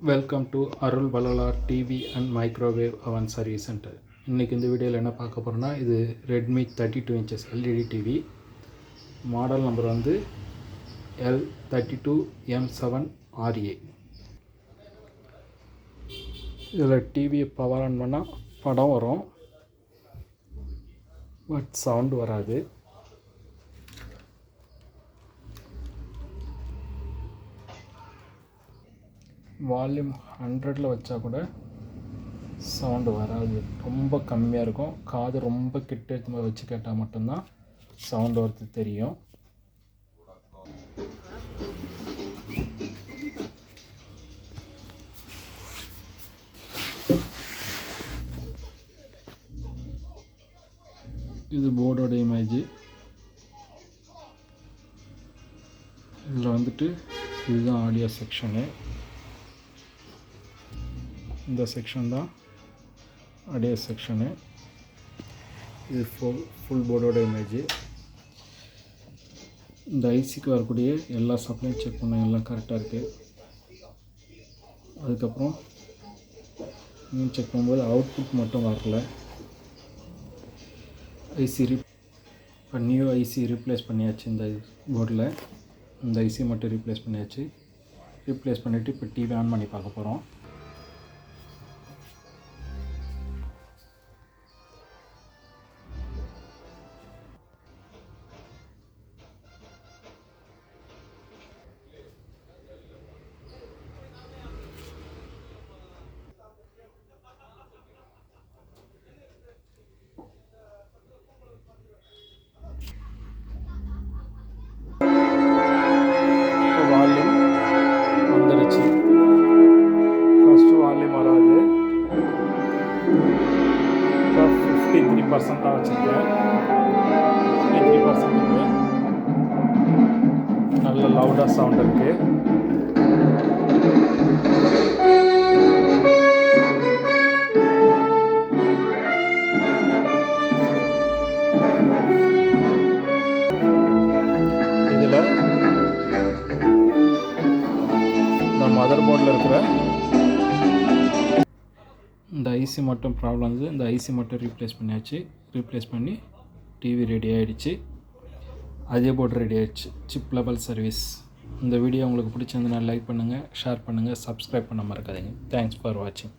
Welcome to Arul Vallalar TV and microwave அவன் service centre. இன்றைக்கி இந்த வீடியோவில் என்ன பார்க்க போகிறோன்னா, இது Redmi 32 inches LED TV. Model number வந்து L32M7-RA. இதில் டிவியை பவர் ஆன் பண்ணால் படம் வரும், பட் சவுண்டு வராது. வால்யூம் 100ல் வச்சா கூட சவுண்டு வராது, ரொம்ப கம்மியாக இருக்கும். காது ரொம்ப கிட்ட எடுத்து வச்சு கேட்டால் மட்டும்தான் சவுண்டு வரது தெரியும். இது போர்டோட இமேஜ். இதில் வந்துட்டு இதுதான் ஆடியோ செக்ஷனு. இந்த செக்ஷன் தான் ஆடியோ செக்ஷனு. இது ஃபுல் போர்டோட இமேஜ். இந்த ஐசிக்கு வரக்கூடிய எல்லா சப்ளையும் செக் பண்ண எல்லாம் கரெக்டாக இருக்குது. அதுக்கப்புறம் செக் பண்ணும்போது அவுட்புட் மட்டும் வரல. இப்போ நியூ ஐசி ரீப்ளேஸ் பண்ணியாச்சு. இந்த போர்டில் இந்த ஐசி மட்டும் ரீப்ளேஸ் பண்ணியாச்சு. ரீப்ளேஸ் பண்ணிவிட்டு இப்போ டிவி ஆன் பண்ணி பார்க்க போகிறோம். வால்யூம் வந்துடுச்சு. ஃபஸ்ட்டு வால்யூம் வராது. இப்போ 53% வச்சுருக்கேன். 53% நல்ல லவுடாக சவுண்ட் இருக்குது. இதில் மதர் போர்டில் இருக்கிற இந்த ஐசி மட்டும் ப்ராப்ளம் இருந்தது. இந்த ஐசி மட்டும் ரீப்ளேஸ் பண்ணியாச்சு. ரீப்ளேஸ் பண்ணி டிவி ரெடி ஆகிடுச்சு. அதே போர்டு ரெடி ஆகிடுச்சு. Chip level service. இந்த வீடியோ உங்களுக்கு பிடிச்சிருந்ததுன்னா லைக் பண்ணுங்கள், ஷேர் பண்ணுங்கள், சப்ஸ்கிரைப் பண்ண மறக்காதீங்க. தேங்க்ஸ் ஃபார் வாட்சிங்.